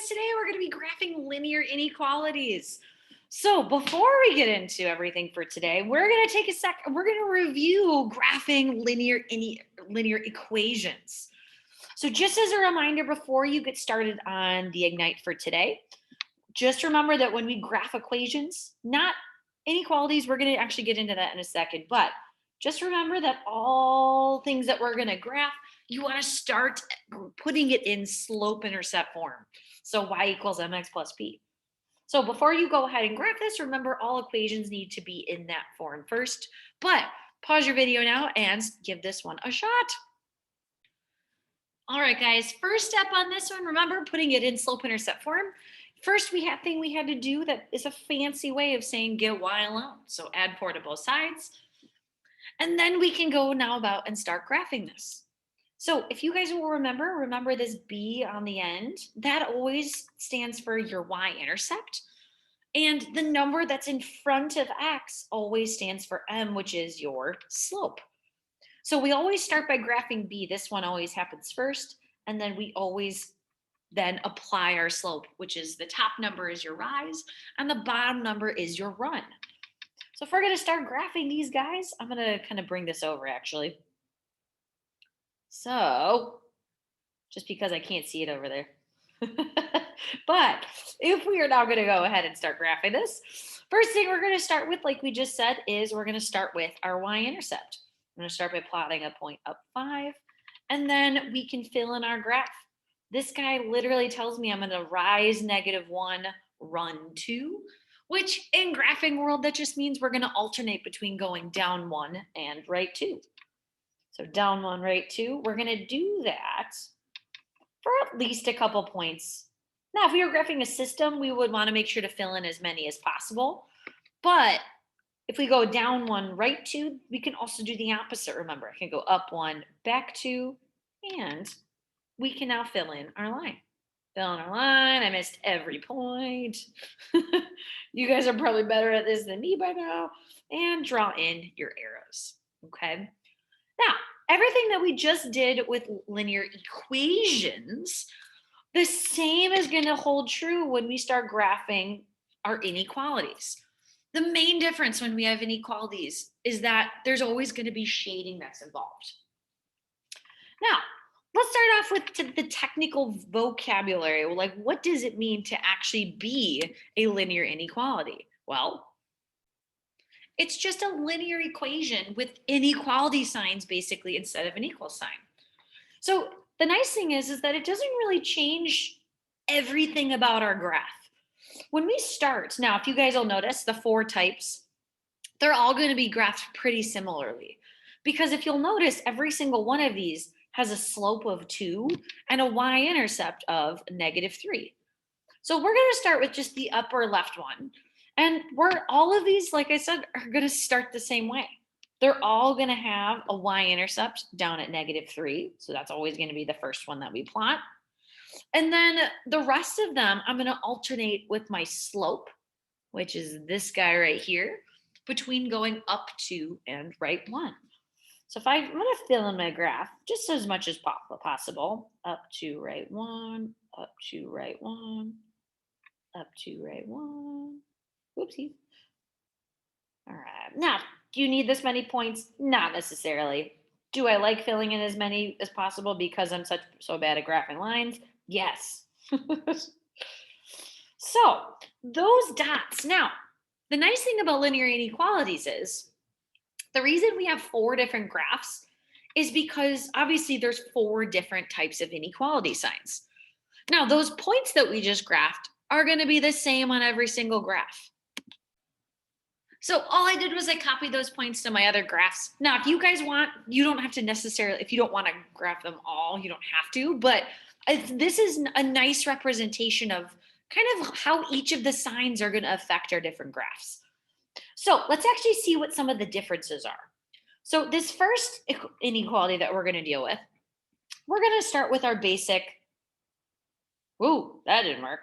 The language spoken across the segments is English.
guys, today we're going to be graphing linear inequalities. So before we get into everything for today, we're going to take a second. We're going to review graphing linear equations. So just as a reminder, before you get started on the Ignite for today, just remember that when we graph equations, not inequalities, we're going to actually get into that in a second, but just remember that all things that we're going to graph, you want to start putting it in slope-intercept form. So y equals mx plus b. So before you go ahead and graph this, remember all equations need to be in that form first. But pause your video now and give this one a shot. All right, guys, first step on this one, remember putting it in slope-intercept form. First we had to do that is a fancy way of saying get y alone. So add 4 to both sides. And then we can go now about and start graphing this. So if you guys will remember this b on the end, that always stands for your y-intercept. And the number that's in front of x always stands for m, which is your slope. So we always start by graphing b. This one always happens first. And then we always then apply our slope, which is the top number is your rise and the bottom number is your run. So if we're going to start graphing these guys, I'm going to kind of bring this over actually. So just because I can't see it over there. But if we are now going to go ahead and start graphing this, first thing we're going to start with, like we just said, is we're going to start with our y-intercept. I'm going to start by plotting a point up 5, and then we can fill in our graph. This guy literally tells me I'm going to rise -1, run 2, which in graphing world, that just means we're going to alternate between going down 1 and right 2. So down 1, right 2, we're going to do that for at least a couple points. Now, if we were graphing a system, we would want to make sure to fill in as many as possible. But if we go down 1, right 2, we can also do the opposite. Remember, I can go up 1, back 2, and we can now fill in our line. Fill in our line. I missed every point. You guys are probably better at this than me by now. And draw in your arrows. Okay. Now, everything that we just did with linear equations, the same is going to hold true when we start graphing our inequalities. The main difference when we have inequalities is that there's always going to be shading that's involved. Now, let's start off with the technical vocabulary. Like, what does it mean to actually be a linear inequality? Well, it's just a linear equation with inequality signs basically instead of an equal sign. So the nice thing is that it doesn't really change everything about our graph. When we start, now if you guys will notice the 4 types, they're all going to be graphed pretty similarly. Because if you'll notice, every single one of these has a slope of 2 and a y-intercept of -3. So we're going to start with just the upper left one. And all of these, like I said, are going to start the same way. They're all going to have a y-intercept down at -3. So that's always going to be the first one that we plot. And then the rest of them, I'm going to alternate with my slope, which is this guy right here, between going up 2 and right 1. So if I'm going to fill in my graph just as much as possible, up 2, right 1, up 2, right 1, up 2, right 1. Whoopsie. All right. Now, do you need this many points? Not necessarily. Do I like filling in as many as possible because I'm so bad at graphing lines? Yes. So those dots. Now, the nice thing about linear inequalities is the reason we have 4 different graphs is because obviously there's 4 different types of inequality signs. Now, those points that we just graphed are going to be the same on every single graph. So all I did was I copied those points to my other graphs. Now, if you guys want, you don't have to necessarily, if you don't want to graph them all, you don't have to, but this is a nice representation of kind of how each of the signs are going to affect our different graphs. So let's actually see what some of the differences are. So this first inequality that we're going to deal with, we're going to start with our basic, ooh, that didn't work.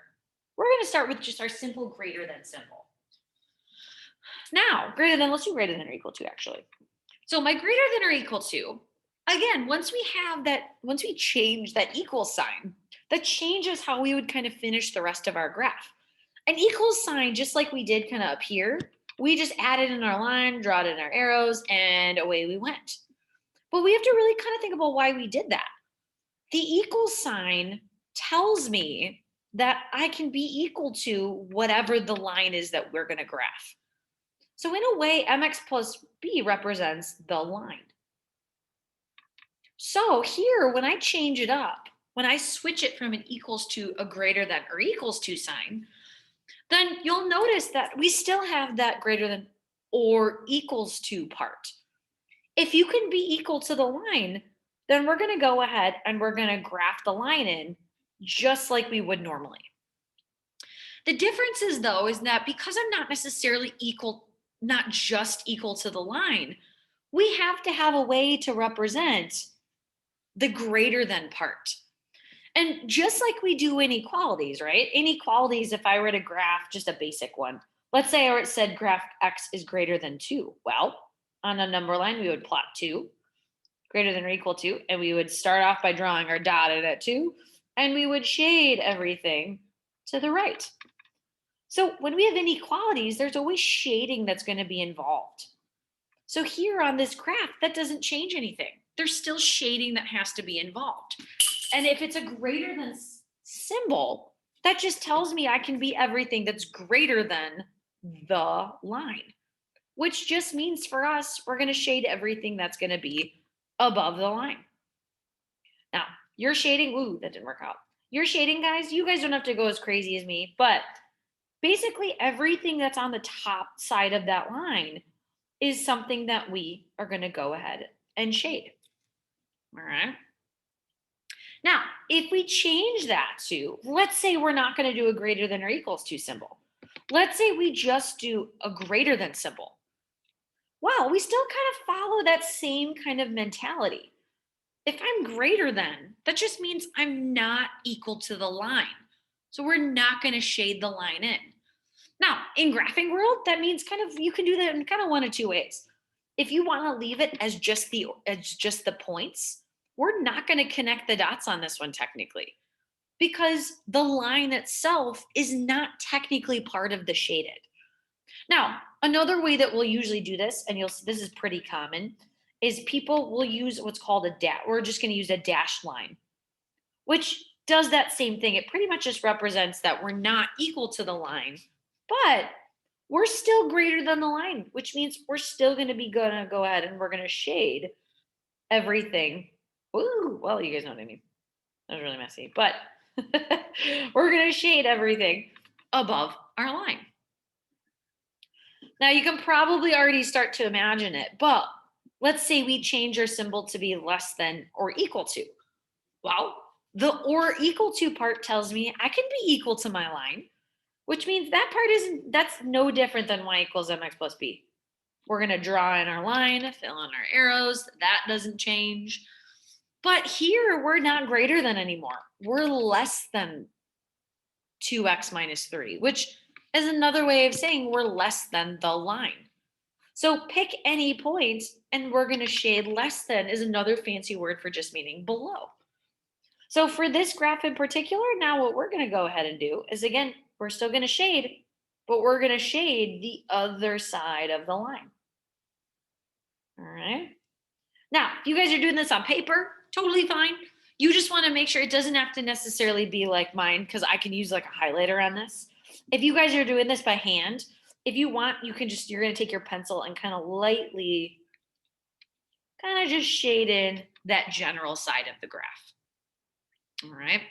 We're going to start with just our simple greater than symbol. Now, greater than, let's do greater than or equal to actually. So my greater than or equal to, again, once we change that equal sign, that changes how we would kind of finish the rest of our graph. An equals sign, just like we did kind of up here, we just added in our line, draw it in our arrows, and away we went. But we have to really kind of think about why we did that. The equal sign tells me that I can be equal to whatever the line is that we're going to graph. So in a way, mx plus b represents the line. So here, when I change it up, when I switch it from an equals to a greater than or equals to sign, then you'll notice that we still have that greater than or equals to part. If you can be equal to the line, then we're going to go ahead and we're going to graph the line in just like we would normally. The difference is though, is that because I'm not necessarily equal, not just equal to the line, we have to have a way to represent the greater than part. And just like we do inequalities, right? Inequalities, if I were to graph just a basic one, let's say it said graph x is greater than 2. Well, on a number line, we would plot 2 greater than or equal to, and we would start off by drawing our dotted at 2, and we would shade everything to the right. So when we have inequalities, there's always shading that's going to be involved. So here on this graph, that doesn't change anything. There's still shading that has to be involved. And if it's a greater than symbol, that just tells me I can be everything that's greater than the line, which just means for us, we're going to shade everything that's going to be above the line. Now, your shading, ooh, that didn't work out. Your shading, guys, you guys don't have to go as crazy as me, but basically everything that's on the top side of that line is something that we are going to go ahead and shade. All right. Now, if we change that to, let's say we're not going to do a greater than or equals to symbol. Let's say we just do a greater than symbol. Well, we still kind of follow that same kind of mentality. If I'm greater than, that just means I'm not equal to the line. So we're not going to shade the line in. Now, in graphing world, that means kind of you can do that in kind of one of two ways. If you want to leave it as just the points, we're not going to connect the dots on this one technically, because the line itself is not technically part of the shaded. Now, another way that we'll usually do this, and you'll see this is pretty common, is people will use what's called a dash. We're just going to use a dashed line, which does that same thing. It pretty much just represents that we're not equal to the line, but we're still greater than the line, which means we're still going to go ahead and we're going to shade everything. Ooh, well, you guys know what I mean. That was really messy, but we're going to shade everything above our line. Now you can probably already start to imagine it, but let's say we change our symbol to be less than or equal to. Well, the or equal to part tells me I can be equal to my line, which means that's no different than y equals mx plus b. We're going to draw in our line, fill in our arrows. That doesn't change. But here, we're not greater than anymore. We're less than 2x minus 3, which is another way of saying we're less than the line. So pick any point, and we're going to shade less than is another fancy word for just meaning below. So for this graph in particular, now what we're going to go ahead and do is, again, we're still going to shade, but we're going to shade the other side of the line. All right. Now, if you guys are doing this on paper, totally fine. You just want to make sure it doesn't have to necessarily be like mine, because I can use like a highlighter on this. If you guys are doing this by hand, if you want, you're going to take your pencil and kind of lightly kind of just shade in that general side of the graph. All right.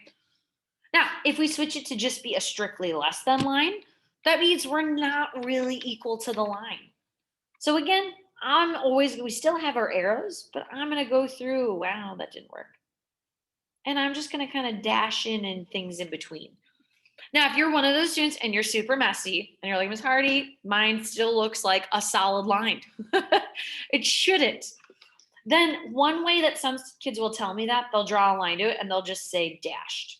Now, if we switch it to just be a strictly less than line, that means we're not really equal to the line. So again, we still have our arrows, but I'm going to go through, wow, that didn't work. And I'm just going to kind of dash in and things in between. Now, if you're one of those students and you're super messy and you're like, Ms. Hardy, mine still looks like a solid line. It shouldn't. Then one way that some kids will tell me that, they'll draw a line to it and they'll just say dashed.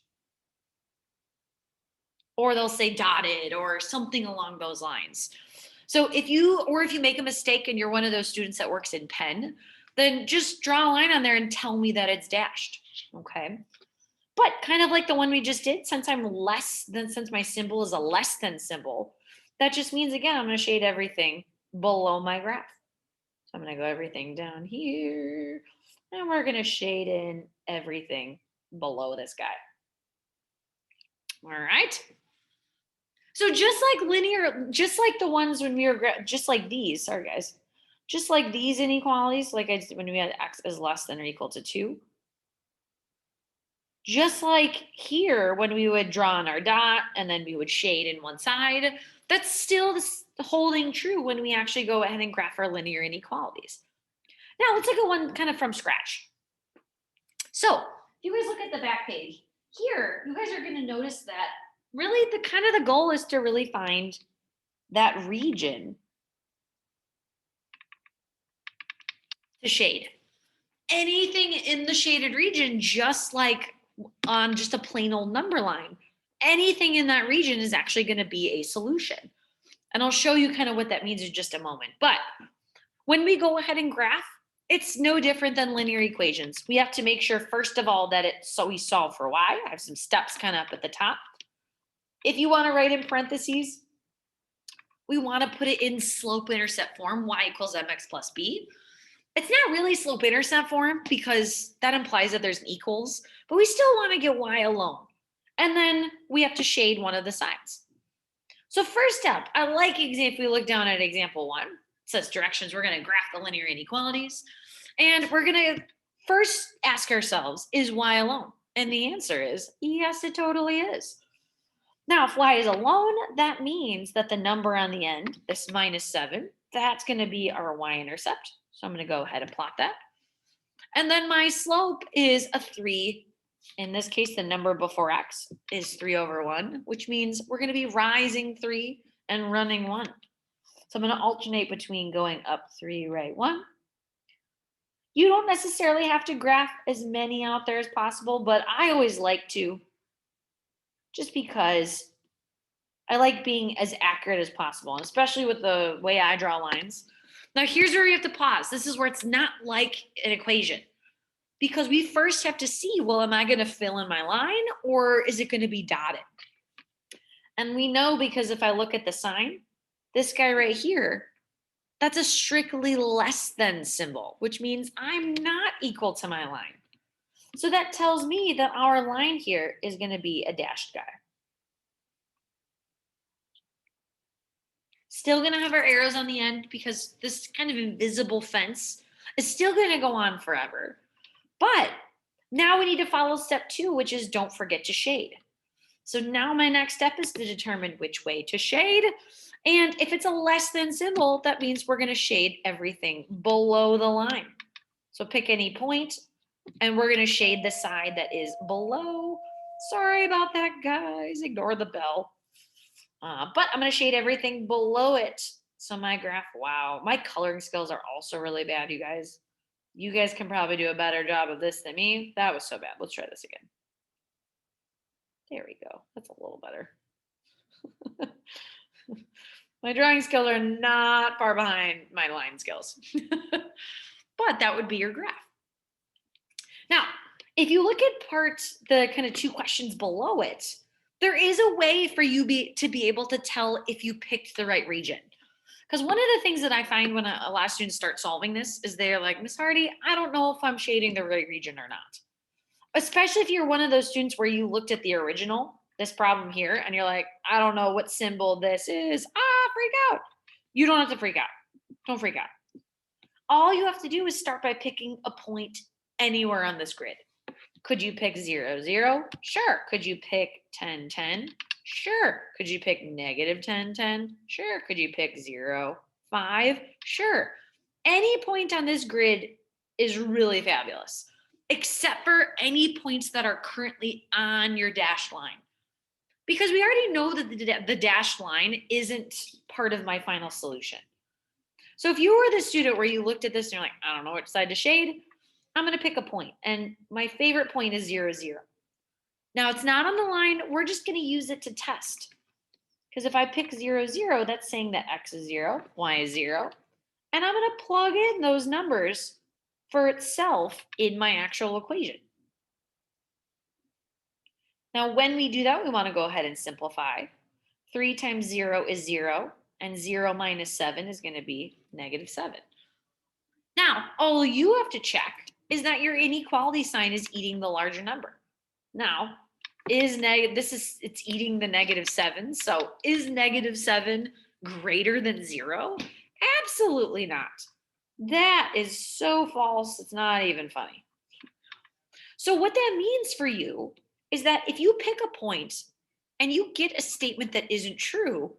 Or they'll say dotted or something along those lines. So if you make a mistake and you're one of those students that works in pen, then just draw a line on there and tell me that it's dashed, okay? But kind of like the one we just did, since since my symbol is a less than symbol, that just means, again, I'm going to shade everything below my graph. So I'm going to go everything down here, and we're going to shade in everything below this guy. All right. So just like the ones when we were, just like these, sorry guys, just like these inequalities, like I did when we had x is less than or equal to 2, just like here when we would draw on our dot and then we would shade in one side, that's still holding true when we actually go ahead and graph our linear inequalities. Now let's look at one kind of from scratch. So if you guys look at the back page here, you guys are going to notice that really the goal is to really find that region to shade. Anything in the shaded region, just like on just a plain old number line, anything in that region is actually going to be a solution. And I'll show you kind of what that means in just a moment. But when we go ahead and graph, it's no different than linear equations. We have to make sure, first of all, that we solve for y. I have some steps kind of up at the top. If you want to write in parentheses, we want to put it in slope-intercept form, y equals mx plus b. It's not really slope-intercept form because that implies that there's an equals, but we still want to get y alone. And then we have to shade one of the sides. So first up, if we look down at example 1, it says directions. We're going to graph the linear inequalities. And we're going to first ask ourselves, is y alone? And the answer is, yes, it totally is. Now, if y is alone, that means that the number on the end, this -7, that's going to be our y-intercept. So I'm going to go ahead and plot that. And then my slope is a 3. In this case, the number before x is 3/1, which means we're going to be rising 3 and running 1. So I'm going to alternate between going up 3, right 1. You don't necessarily have to graph as many out there as possible, but I always like to, just because I like being as accurate as possible, and especially with the way I draw lines. Now, here's where we have to pause. This is where it's not like an equation, because we first have to see, well, am I going to fill in my line or is it going to be dotted? And we know, because if I look at the sign, this guy right here, that's a strictly less than symbol, which means I'm not equal to my line. So that tells me that our line here is going to be a dashed guy. Still going to have our arrows on the end because this kind of invisible fence is still going to go on forever. But now we need to follow step 2, which is don't forget to shade. So now my next step is to determine which way to shade. And if it's a less than symbol, that means we're going to shade everything below the line. So pick any point, and we're going to shade the side that is below. Sorry about that, guys. Ignore the bell. But I'm going to shade everything below it. So my graph, wow, my coloring skills are also really bad, you guys. You guys can probably do a better job of this than me. That was so bad. Let's try this again. There we go. That's a little better. My drawing skills are not far behind my line skills. But that would be your graph. Now, if you look at the kind of 2 questions below it, there is a way for you to be able to tell if you picked the right region. Because one of the things that I find when a lot of students start solving this is they're like, Miss Hardy, I don't know if I'm shading the right region or not. Especially if you're one of those students where you looked at the original, this problem here, and you're like, I don't know what symbol this is. Freak out. You don't have to freak out. Don't freak out. All you have to do is start by picking a point anywhere on this grid. Could you pick 0, 0? Sure. Could you pick 10, 10? Sure. Could you pick -10, 10? Sure. Could you pick 0, 5? Sure. Any point on this grid is really fabulous, except for any points that are currently on your dashed line. Because we already know that the dashed line isn't part of my final solution. So if you were the student where you looked at this and you're like, I don't know which side to shade, I'm going to pick a point. And my favorite point is 0, 0. Now, it's not on the line. We're just going to use it to test. Because if I pick 0, 0, that's saying that x is 0, y is 0. And I'm going to plug in those numbers for itself in my actual equation. Now, when we do that, we want to go ahead and simplify. 3 times 0 is 0, and 0 minus 7 is going to be -7. Now, all you have to check is that your inequality sign is eating the larger number. Now, it's eating the -7. So is -7 greater than 0? Absolutely not. That is so false. It's not even funny. So what that means for you is that if you pick a point and you get a statement that isn't true,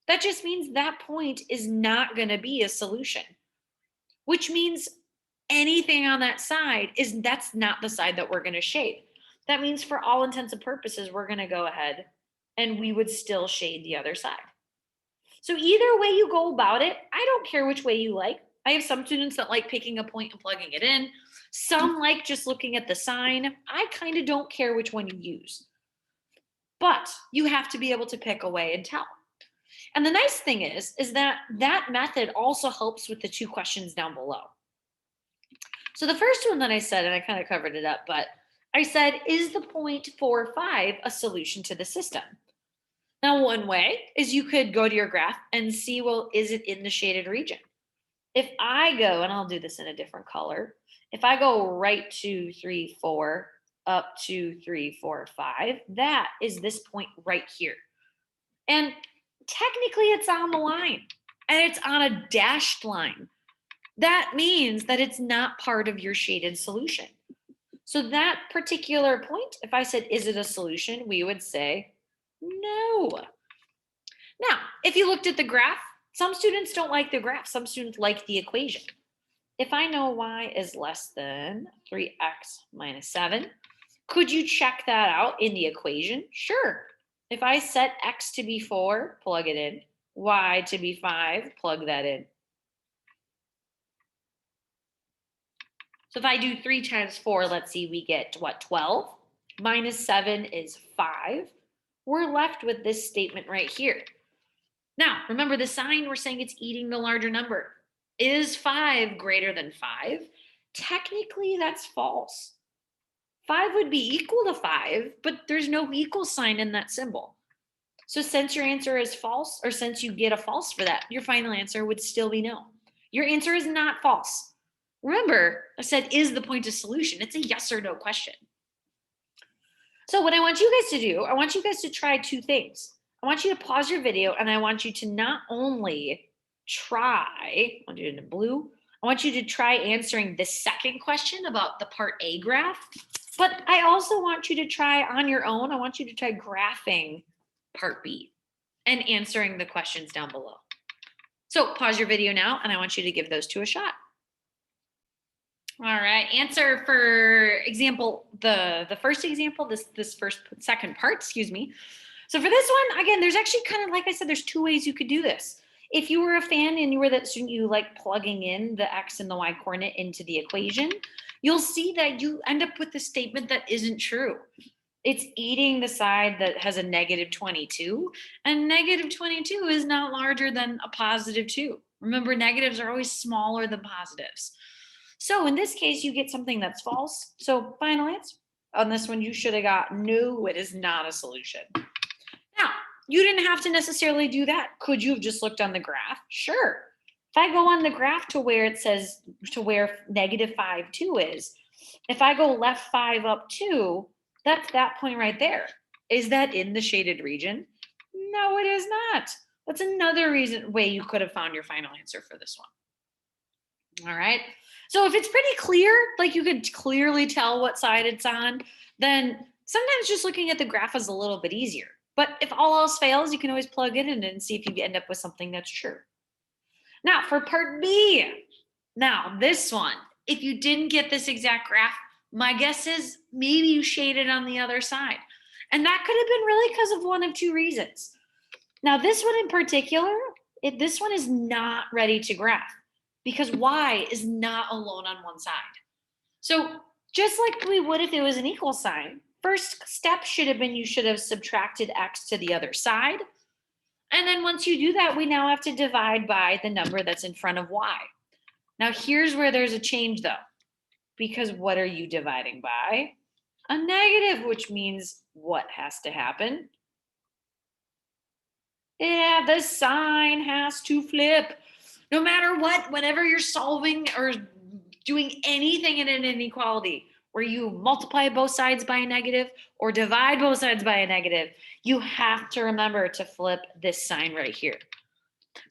that just means that point is not going to be a solution, which means anything on that side is that's not the side that we're going to shade. That means for all intents and purposes, we're going to go ahead and we would still shade the other side. So either way you go about it, I don't care which way you like. I have some students that like picking a point and plugging it in. Some like just looking at the sign. I kind of don't care which one you use. But you have to be able to pick away and tell. And the nice thing is that that method also helps with the two questions down below. So the first one that I said, and I kind of covered it up, but I said, is the 0.45 a solution to the system? Now, one way is you could go to your graph and see, well, is it in the shaded region? If I go, and I'll do this in a different color, if I go right 2, 3, 4, up 2, 3, 4, 5, that is this point right here. And technically it's on the line and it's on a dashed line. That means that it's not part of your shaded solution. So that particular point, if I said, is it a solution? We would say no. Now, if you looked at the graph, some students don't like the graph. Some students like the equation. If I know y is less than 3x minus 7, could you check that out in the equation? Sure. If I set x to be 4, plug it in. Y to be 5, plug that in. So if I do 3 times 4, let's see, we get what, 12? Minus 7 is 5. We're left with this statement right here. Now, remember the sign, we're saying it's eating the larger number. Is 5 greater than 5? Technically, that's false. 5 would be equal to 5, but there's no equal sign in that symbol. So since your answer is false, or since you get a false for that, your final answer would still be no. Your answer is not false. Remember, I said, is the point a solution? It's a yes or no question. So what I want you guys to do, I want you guys to try two things. I want you to pause your video and I want you to not only try, I'll do it in blue, I want you to try answering the second question about the part A graph, but I also want you to try on your own, I want you to try graphing part B and answering the questions down below. So pause your video now and I want you to give those two a shot. All right, answer for example, the first example, this second part, excuse me. So for this one, again, there's actually kind of, like I said, there's two ways you could do this. If you were a fan and you were that student, you like plugging in the X and the Y coordinate into the equation, you'll see that you end up with a statement that isn't true. It's eating the side that has a -22, and -22 is not larger than a +2. Remember, negatives are always smaller than positives. So in this case, you get something that's false. So final answer on this one, you should have got no, it is not a solution. Now, you didn't have to necessarily do that. Could you have just looked on the graph? Sure. If I go on the graph to where it says, to where -5, 2 is, if I go left 5 up 2, that's that point right there. Is that in the shaded region? No, it is not. That's another way you could have found your final answer for this one. All right. So if it's pretty clear, like you could clearly tell what side it's on, then sometimes just looking at the graph is a little bit easier. But if all else fails, you can always plug it in and see if you end up with something that's true. Now for part B. Now this one, if you didn't get this exact graph, my guess is maybe you shaded on the other side. And that could have been really because of one of two reasons. Now this one in particular, this one is not ready to graph, because y is not alone on one side. So just like we would if it was an equal sign, first step should have been you should have subtracted x to the other side. And then once you do that, we now have to divide by the number that's in front of y. Now here's where there's a change though, because what are you dividing by? A negative, which means what has to happen? Yeah, the sign has to flip. No matter what, whenever you're solving or doing anything in an inequality where you multiply both sides by a negative or divide both sides by a negative, you have to remember to flip this sign right here.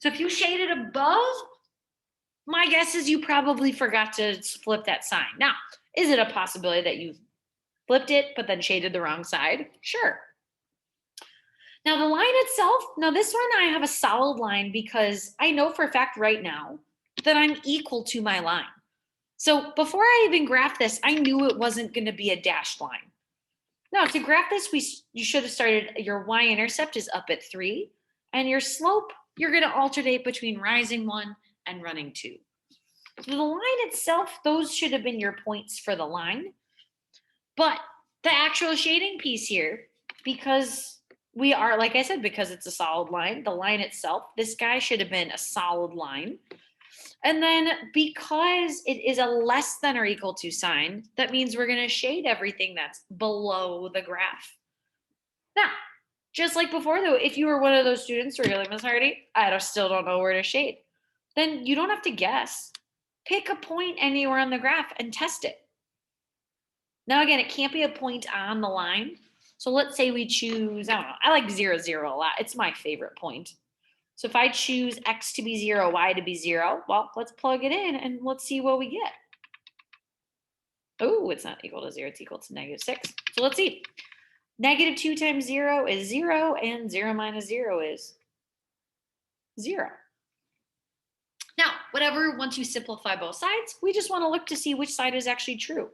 So if you shade it above, my guess is you probably forgot to flip that sign. Now, is it a possibility that you flipped it but then shaded the wrong side? Sure. Now, the line itself, now this one I have a solid line because I know for a fact right now that I'm equal to my line. So before I even graphed this, I knew it wasn't going to be a dashed line. Now, to graph this, you should have started, your y-intercept is up at 3, and your slope, you're going to alternate between rising 1 and running 2. So the line itself, those should have been your points for the line. But the actual shading piece here, because we are, like I said, because it's a solid line, the line itself, this guy should have been a solid line. And then because it is a less than or equal to sign, that means we're going to shade everything that's below the graph. Now, just like before, though, if you were one of those students who are like, Miss Hardy, still don't know where to shade, then you don't have to guess. Pick a point anywhere on the graph and test it. Now, again, it can't be a point on the line. So let's say we choose, I don't know, I like 0, 0 a lot. It's my favorite point. So if I choose x to be 0, y to be 0, well, let's plug it in and let's see what we get. Oh, it's not equal to 0, it's equal to -6. So let's see. -2 times 0 is 0, and 0 minus 0 is 0. Now, once you simplify both sides, we just want to look to see which side is actually true.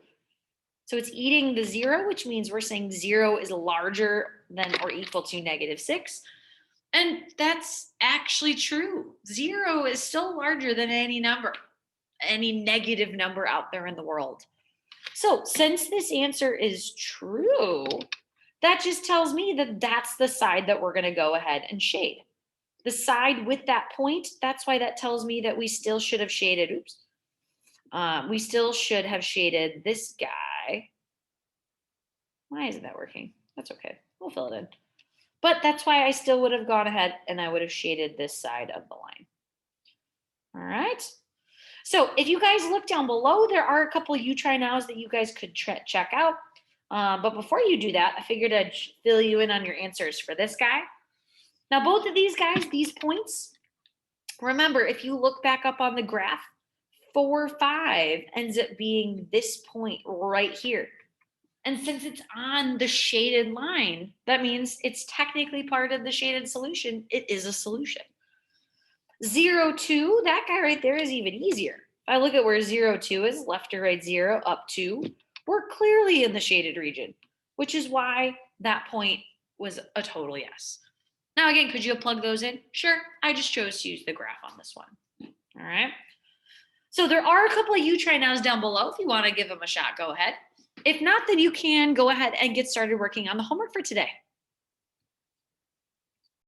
So it's eating the 0, which means we're saying 0 is larger than or equal to -6. And that's actually true. 0 is still larger than any number, any negative number out there in the world. So since this answer is true, that just tells me that that's the side that we're going to go ahead and shade. The side with that point, that's why that tells me that we still should have shaded, we still should have shaded this guy. Why isn't that working? That's okay. We'll fill it in. But that's why I still would have gone ahead and I would have shaded this side of the line. All right. So if you guys look down below, there are a couple of you try nows that you guys could check out. But before you do that, I figured I'd fill you in on your answers for this guy. Now, both of these guys, these points, remember, if you look back up on the graph, 4, 5 ends up being this point right here. And since it's on the shaded line, that means it's technically part of the shaded solution. It is a solution. 0, 2, that guy right there is even easier. If I look at where 0, 2 is, left to right 0, up 2, we're clearly in the shaded region, which is why that point was a total yes. Now, again, could you have plugged those in? Sure, I just chose to use the graph on this one. All right. So there are a couple of you try nows down below. If you want to give them a shot, go ahead. If not, then you can go ahead and get started working on the homework for today.